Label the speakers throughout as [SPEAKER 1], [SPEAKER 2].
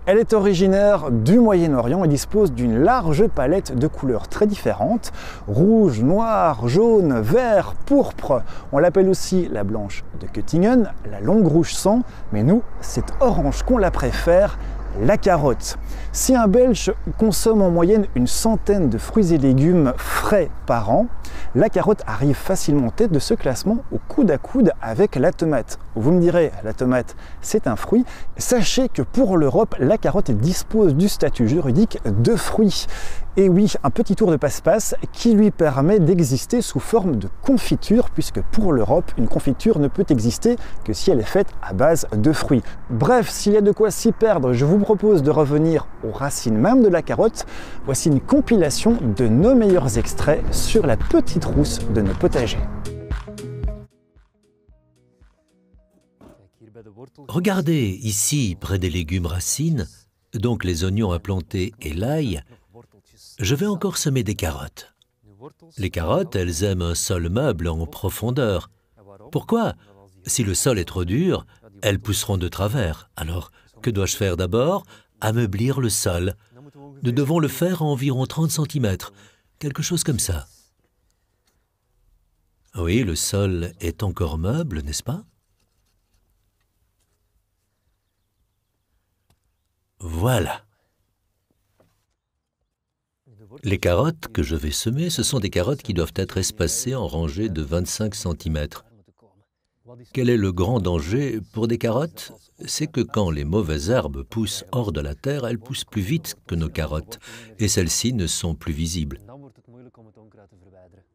[SPEAKER 1] Elle est originaire du Moyen-Orient et dispose d'une large palette de couleurs très différentes. Rouge, noir, jaune, vert, pourpre. On l'appelle aussi la blanche de Göttingen, la longue rouge sang, mais nous, c'est orange qu'on la préfère, la carotte. Si un Belge consomme en moyenne une centaine de fruits et légumes frais par an, la carotte arrive facilement en tête de ce classement au coude à coude avec la tomate. Vous me direz, la tomate, c'est un fruit. Sachez que pour l'Europe, la carotte dispose du statut juridique de fruit. Et oui, un petit tour de passe-passe qui lui permet d'exister sous forme de confiture, puisque pour l'Europe, une confiture ne peut exister que si elle est faite à base de fruits. Bref, s'il y a de quoi s'y perdre, je vous propose de revenir aux racines même de la carotte. Voici une compilation de nos meilleurs extraits sur la petite rousse de nos potagers.
[SPEAKER 2] Regardez, ici, près des légumes racines, donc les oignons à planter et l'ail, je vais encore semer des carottes. Les carottes, elles aiment un sol meuble en profondeur. Pourquoi? Si le sol est trop dur, elles pousseront de travers. Alors, que dois-je faire d'abord? Ameublir le sol. Nous devons le faire à environ 30 cm, quelque chose comme ça. Oui, le sol est encore meuble, n'est-ce pas? Voilà. Les carottes que je vais semer, ce sont des carottes qui doivent être espacées en rangées de 25 cm. Quel est le grand danger pour des carottes? C'est que quand les mauvaises herbes poussent hors de la terre, elles poussent plus vite que nos carottes, et celles-ci ne sont plus visibles.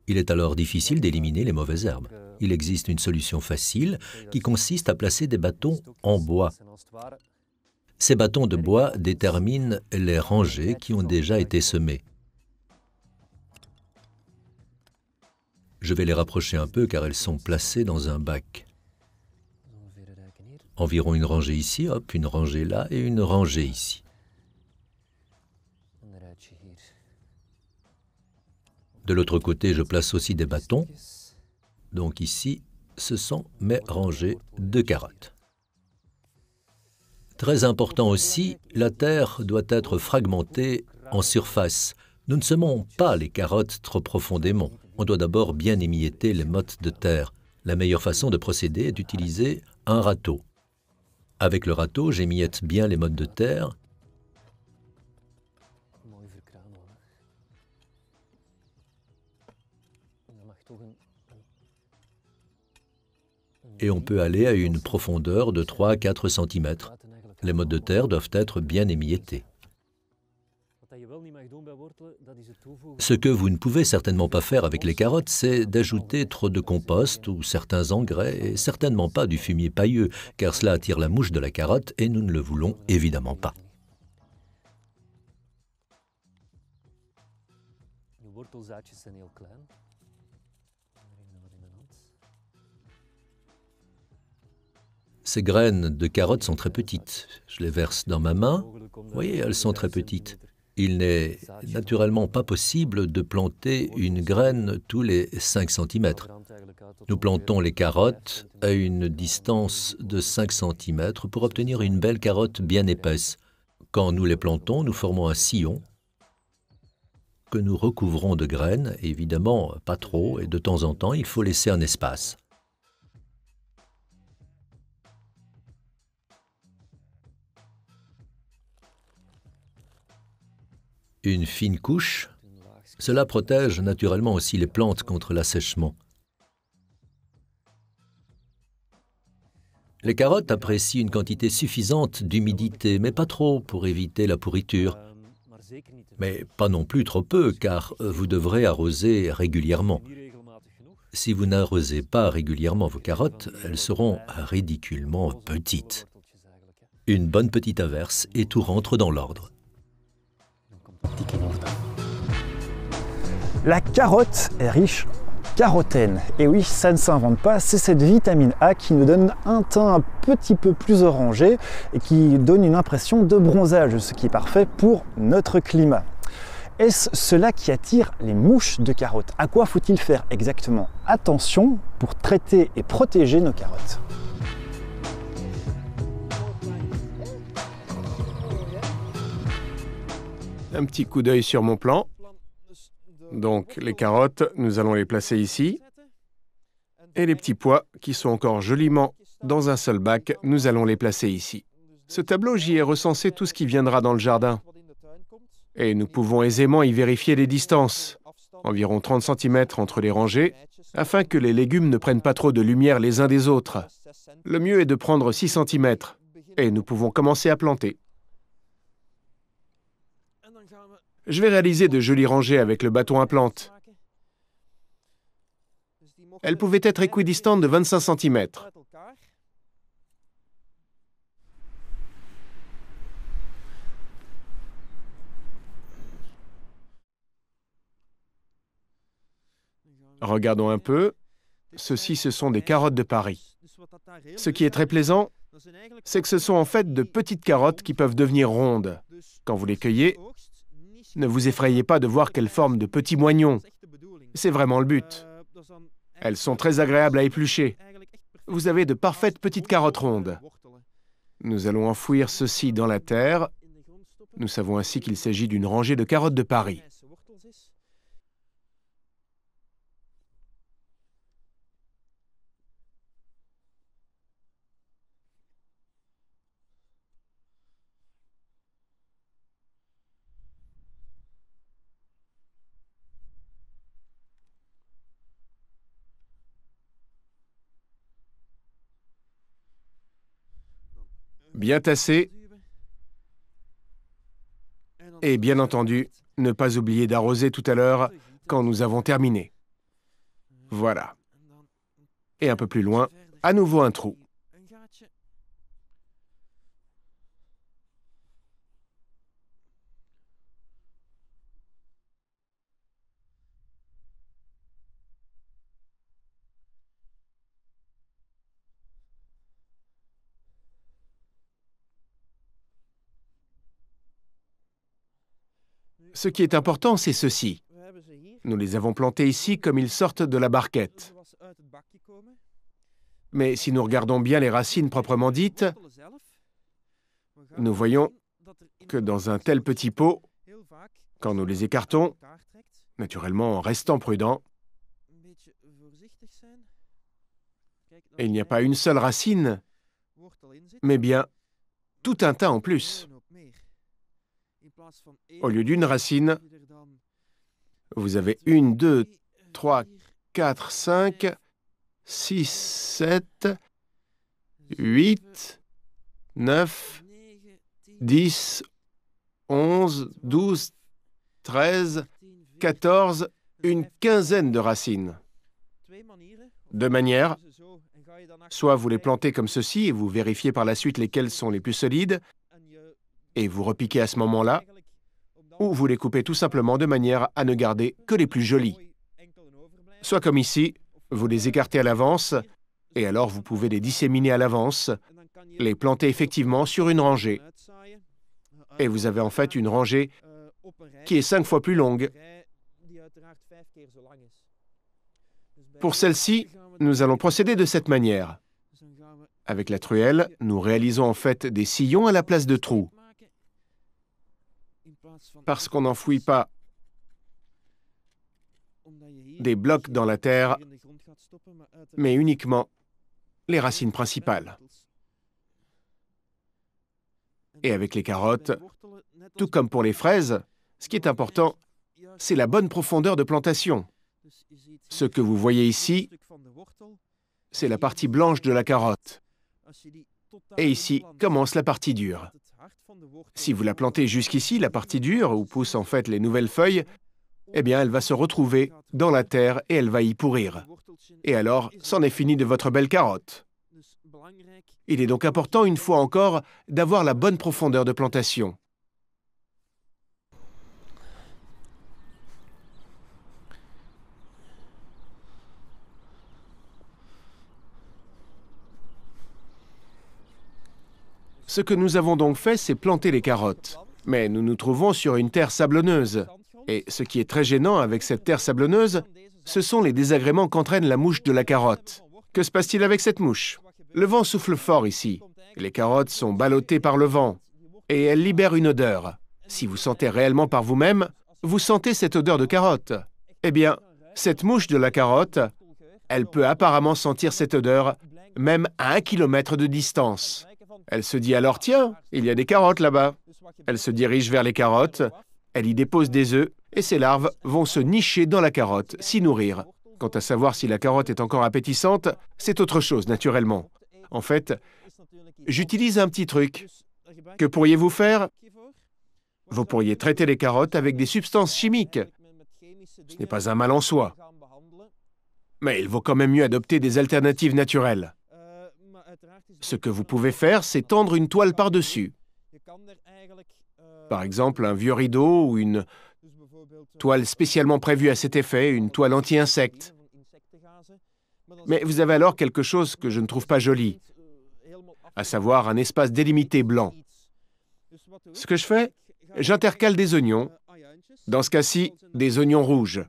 [SPEAKER 2] Il est alors difficile d'éliminer les mauvaises herbes. Il existe une solution facile qui consiste à placer des bâtons en bois. Ces bâtons de bois déterminent les rangées qui ont déjà été semées. Je vais les rapprocher un peu car elles sont placées dans un bac. Environ une rangée ici, hop, une rangée là et une rangée ici. De l'autre côté, je place aussi des bâtons. Donc ici, ce sont mes rangées de carottes. Très important aussi, la terre doit être fragmentée en surface. Nous ne semons pas les carottes trop profondément. On doit d'abord bien émietter les mottes de terre. La meilleure façon de procéder est d'utiliser un râteau. Avec le râteau, j'émiette bien les mottes de terre. Et on peut aller à une profondeur de 3 à 4 cm. Les mottes de terre doivent être bien émiettées. Ce que vous ne pouvez certainement pas faire avec les carottes, c'est d'ajouter trop de compost ou certains engrais, et certainement pas du fumier pailleux, car cela attire la mouche de la carotte et nous ne le voulons évidemment pas. Ces graines de carottes sont très petites. Je les verse dans ma main. Vous voyez, elles sont très petites. Il n'est naturellement pas possible de planter une graine tous les 5 cm. Nous plantons les carottes à une distance de 5 cm pour obtenir une belle carotte bien épaisse. Quand nous les plantons, nous formons un sillon que nous recouvrons de graines, évidemment pas trop, et de temps en temps, il faut laisser un espace. Une fine couche, cela protège naturellement aussi les plantes contre l'assèchement. Les carottes apprécient une quantité suffisante d'humidité, mais pas trop pour éviter la pourriture. Mais pas non plus trop peu, car vous devrez arroser régulièrement. Si vous n'arrosez pas régulièrement vos carottes, elles seront ridiculement petites. Une bonne petite averse et tout rentre dans l'ordre.
[SPEAKER 1] La carotte est riche en carotène. Et oui, ça ne s'invente pas, c'est cette vitamine A qui nous donne un teint un petit peu plus orangé et qui donne une impression de bronzage, ce qui est parfait pour notre climat. Est-ce cela qui attire les mouches de carottes? À quoi faut-il faire exactement attention pour traiter et protéger nos carottes?
[SPEAKER 3] Un petit coup d'œil sur mon plan. Donc les carottes, nous allons les placer ici. Et les petits pois, qui sont encore joliment dans un seul bac, nous allons les placer ici. Ce tableau, j'y ai recensé tout ce qui viendra dans le jardin. Et nous pouvons aisément y vérifier les distances, environ 30 cm entre les rangées, afin que les légumes ne prennent pas trop de lumière les uns des autres. Le mieux est de prendre 6 cm, et nous pouvons commencer à planter. Je vais réaliser de jolies rangées avec le bâton à plante. Elles pouvaient être équidistantes de 25 cm. Regardons un peu. Ceci, ce sont des carottes de Paris. Ce qui est très plaisant, c'est que ce sont en fait de petites carottes qui peuvent devenir rondes. Quand vous les cueillez, ne vous effrayez pas de voir qu'elles forment de petits moignons. C'est vraiment le but. Elles sont très agréables à éplucher. Vous avez de parfaites petites carottes rondes. Nous allons enfouir ceci dans la terre. Nous savons ainsi qu'il s'agit d'une rangée de carottes de Paris. Bien tassé. Et bien entendu, ne pas oublier d'arroser tout à l'heure quand nous avons terminé. Voilà. Et un peu plus loin, à nouveau un trou. Ce qui est important, c'est ceci. Nous les avons plantés ici comme ils sortent de la barquette. Mais si nous regardons bien les racines proprement dites, nous voyons que dans un tel petit pot, quand nous les écartons, naturellement en restant prudents, il n'y a pas une seule racine, mais bien tout un tas en plus. Au lieu d'une racine, vous avez 1, 2, 3, 4, 5, 6, 7, 8, 9, 10, 11, 12, 13, 14, une quinzaine de racines. Deux manières. Soit vous les plantez comme ceci et vous vérifiez par la suite lesquelles sont les plus solides et vous repiquez à ce moment-là, ou vous les coupez tout simplement de manière à ne garder que les plus jolies. Soit comme ici, vous les écartez à l'avance, et alors vous pouvez les disséminer à l'avance, les planter effectivement sur une rangée. Et vous avez en fait une rangée qui est 5 fois plus longue. Pour celle-ci, nous allons procéder de cette manière. Avec la truelle, nous réalisons en fait des sillons à la place de trous. Parce qu'on n'enfouit pas des blocs dans la terre, mais uniquement les racines principales. Et avec les carottes, tout comme pour les fraises, ce qui est important, c'est la bonne profondeur de plantation. Ce que vous voyez ici, c'est la partie blanche de la carotte. Et ici commence la partie dure. Si vous la plantez jusqu'ici, la partie dure, où poussent en fait les nouvelles feuilles, eh bien, elle va se retrouver dans la terre et elle va y pourrir. Et alors, c'en est fini de votre belle carotte. Il est donc important, une fois encore, d'avoir la bonne profondeur de plantation. Ce que nous avons donc fait, c'est planter les carottes. Mais nous nous trouvons sur une terre sablonneuse. Et ce qui est très gênant avec cette terre sablonneuse, ce sont les désagréments qu'entraîne la mouche de la carotte. Que se passe-t-il avec cette mouche? Le vent souffle fort ici. Les carottes sont ballottées par le vent. Et elles libèrent une odeur. Si vous sentez réellement par vous-même, vous sentez cette odeur de carotte. Eh bien, cette mouche de la carotte, elle peut apparemment sentir cette odeur, même à 1 kilomètre de distance. Elle se dit alors, tiens, il y a des carottes là-bas. Elle se dirige vers les carottes, elle y dépose des œufs, et ses larves vont se nicher dans la carotte, s'y nourrir. Quant à savoir si la carotte est encore appétissante, c'est autre chose, naturellement. En fait, j'utilise un petit truc. Que pourriez-vous faire? Vous pourriez traiter les carottes avec des substances chimiques. Ce n'est pas un mal en soi. Mais il vaut quand même mieux adopter des alternatives naturelles. Ce que vous pouvez faire, c'est tendre une toile par-dessus. Par exemple, un vieux rideau ou une toile spécialement prévue à cet effet, une toile anti-insectes. Mais vous avez alors quelque chose que je ne trouve pas joli, à savoir un espace délimité blanc. Ce que je fais, j'intercale des oignons, dans ce cas-ci, des oignons rouges,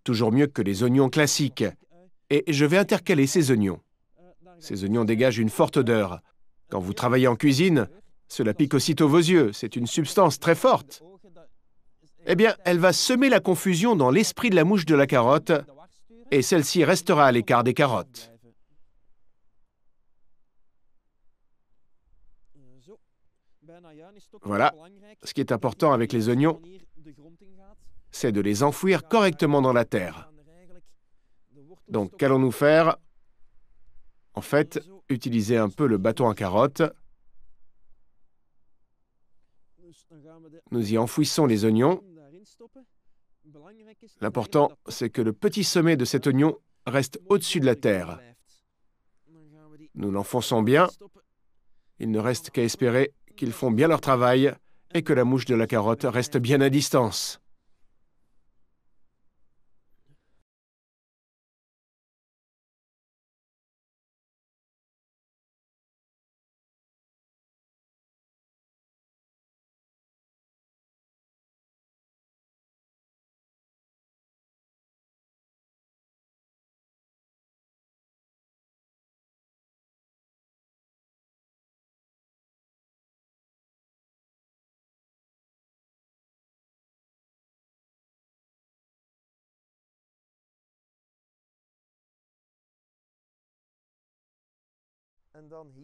[SPEAKER 3] toujours mieux que les oignons classiques, et je vais intercaler ces oignons. Ces oignons dégagent une forte odeur. Quand vous travaillez en cuisine, cela pique aussitôt vos yeux, c'est une substance très forte. Eh bien, elle va semer la confusion dans l'esprit de la mouche de la carotte, et celle-ci restera à l'écart des carottes. Voilà, ce qui est important avec les oignons, c'est de les enfouir correctement dans la terre. Donc, qu'allons-nous faire? En fait, utiliser un peu le bâton à carotte. Nous y enfouissons les oignons. L'important, c'est que le petit sommet de cet oignon reste au-dessus de la terre. Nous l'enfonçons bien. Il ne reste qu'à espérer qu'ils font bien leur travail et que la mouche de la carotte reste bien à distance.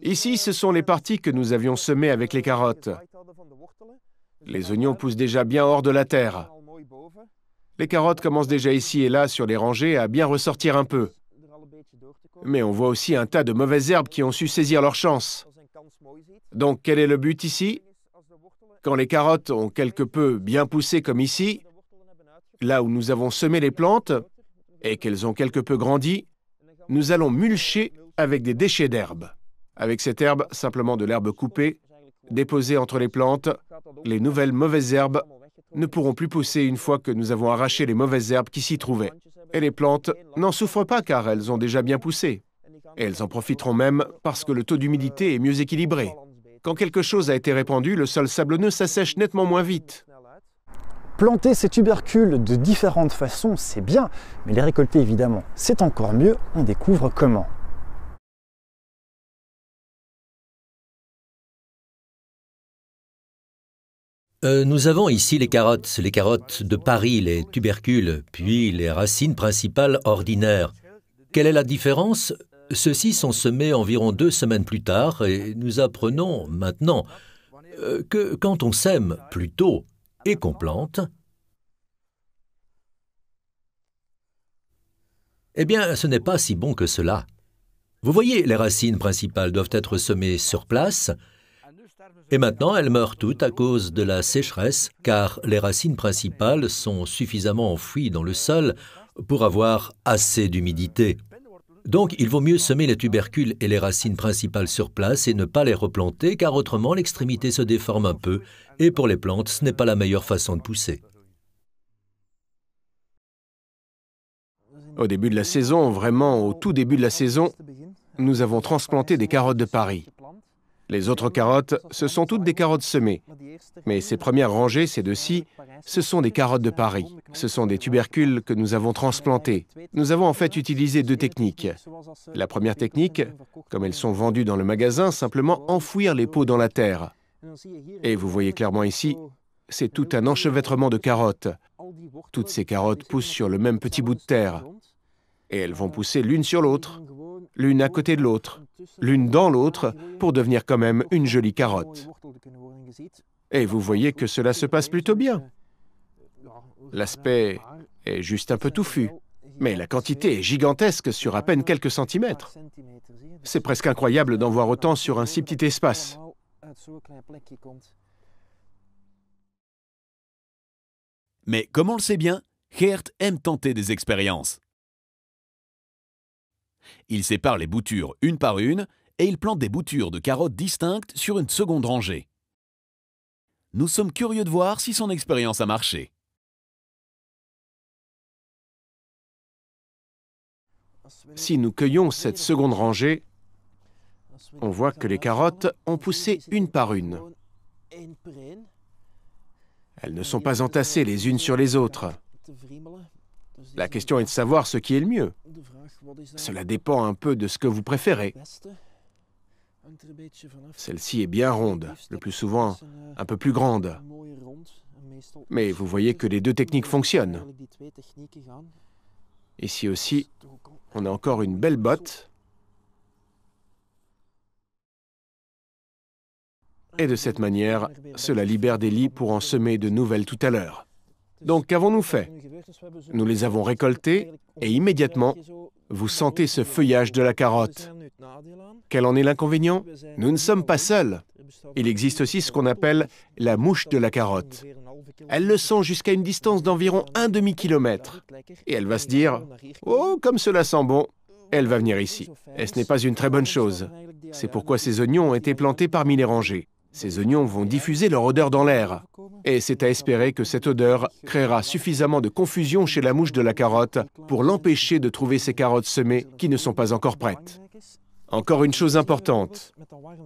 [SPEAKER 3] Ici, ce sont les parties que nous avions semées avec les carottes. Les oignons poussent déjà bien hors de la terre. Les carottes commencent déjà ici et là sur les rangées à bien ressortir un peu. Mais on voit aussi un tas de mauvaises herbes qui ont su saisir leur chance. Donc, quel est le but ici? Quand les carottes ont quelque peu bien poussé comme ici, là où nous avons semé les plantes, et qu'elles ont quelque peu grandi, nous allons mulcher avec des déchets d'herbe. Avec cette herbe, simplement de l'herbe coupée, déposée entre les plantes, les nouvelles mauvaises herbes ne pourront plus pousser une fois que nous avons arraché les mauvaises herbes qui s'y trouvaient. Et les plantes n'en souffrent pas car elles ont déjà bien poussé. Et elles en profiteront même parce que le taux d'humidité est mieux équilibré. Quand quelque chose a été répandu, le sol sablonneux s'assèche nettement moins vite.
[SPEAKER 1] Planter ces tubercules de différentes façons, c'est bien, mais les récolter évidemment, c'est encore mieux. On découvre comment.
[SPEAKER 2] Nous avons ici les carottes de Paris, les tubercules, puis les racines principales ordinaires. Quelle est la différence? Ceux-ci sont semés environ 2 semaines plus tard et nous apprenons maintenant que quand on sème plus tôt et qu'on plante, eh bien, ce n'est pas si bon que cela. Vous voyez, les racines principales doivent être semées sur place, et maintenant elles meurent toutes à cause de la sécheresse, car les racines principales sont suffisamment enfouies dans le sol pour avoir assez d'humidité. Donc, il vaut mieux semer les tubercules et les racines principales sur place et ne pas les replanter, car autrement l'extrémité se déforme un peu, et pour les plantes, ce n'est pas la meilleure façon de pousser.
[SPEAKER 3] Au début de la saison, vraiment au tout début de la saison, nous avons transplanté des carottes de Paris. Les autres carottes, ce sont toutes des carottes semées. Mais ces premières rangées, ces deux-ci, ce sont des carottes de Paris. Ce sont des tubercules que nous avons transplantés. Nous avons en fait utilisé 2 techniques. La première technique, comme elles sont vendues dans le magasin, simplement enfouir les pots dans la terre. Et vous voyez clairement ici, c'est tout un enchevêtrement de carottes. Toutes ces carottes poussent sur le même petit bout de terre. Et elles vont pousser l'une sur l'autre, l'une à côté de l'autre, l'une dans l'autre, pour devenir quand même une jolie carotte. Et vous voyez que cela se passe plutôt bien. L'aspect est juste un peu touffu, mais la quantité est gigantesque sur à peine quelques centimètres. C'est presque incroyable d'en voir autant sur un si petit espace.
[SPEAKER 4] Mais comme on le sait bien, Geert aime tenter des expériences. Il sépare les boutures une par une et il plante des boutures de carottes distinctes sur une seconde rangée. Nous sommes curieux de voir si son expérience a marché.
[SPEAKER 3] Si nous cueillons cette seconde rangée, on voit que les carottes ont poussé une par une. Elles ne sont pas entassées les unes sur les autres. La question est de savoir ce qui est le mieux. Cela dépend un peu de ce que vous préférez. Celle-ci est bien ronde, le plus souvent un peu plus grande. Mais vous voyez que les deux techniques fonctionnent. Ici aussi, on a encore une belle botte. Et de cette manière, cela libère des lits pour en semer de nouvelles tout à l'heure. Donc, qu'avons-nous fait? Nous les avons récoltées et immédiatement, vous sentez ce feuillage de la carotte. Quel en est l'inconvénient? Nous ne sommes pas seuls. Il existe aussi ce qu'on appelle la mouche de la carotte. Elle le sent jusqu'à une distance d'environ un demi-kilomètre. Et elle va se dire « Oh, comme cela sent bon !» Elle va venir ici. Et ce n'est pas une très bonne chose. C'est pourquoi ces oignons ont été plantés parmi les rangées. Ces oignons vont diffuser leur odeur dans l'air. Et c'est à espérer que cette odeur créera suffisamment de confusion chez la mouche de la carotte pour l'empêcher de trouver ces carottes semées qui ne sont pas encore prêtes. Encore une chose importante,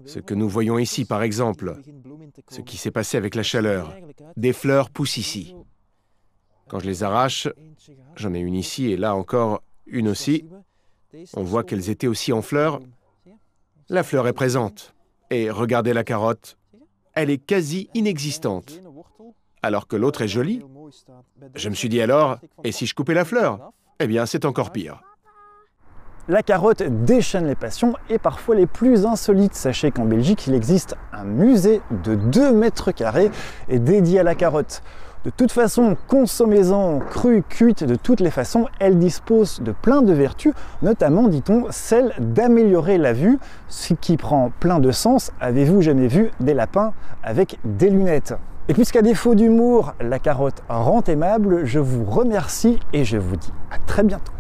[SPEAKER 3] ce que nous voyons ici par exemple, ce qui s'est passé avec la chaleur. Des fleurs poussent ici. Quand je les arrache, j'en ai une ici et là encore une aussi, on voit qu'elles étaient aussi en fleurs. La fleur est présente. Et regardez la carotte, elle est quasi inexistante, alors que l'autre est jolie. Je me suis dit alors, et si je coupais la fleur? Eh bien, c'est encore pire.
[SPEAKER 1] La carotte déchaîne les passions et parfois les plus insolites. Sachez qu'en Belgique, il existe un musée de 2 mètres carrés dédié à la carotte. De toute façon, consommez-en crue, cuite, de toutes les façons, elle dispose de plein de vertus, notamment, dit-on, celle d'améliorer la vue, ce qui prend plein de sens. Avez-vous jamais vu des lapins avec des lunettes? Et puisqu'à défaut d'humour, la carotte rend aimable, je vous remercie et je vous dis à très bientôt.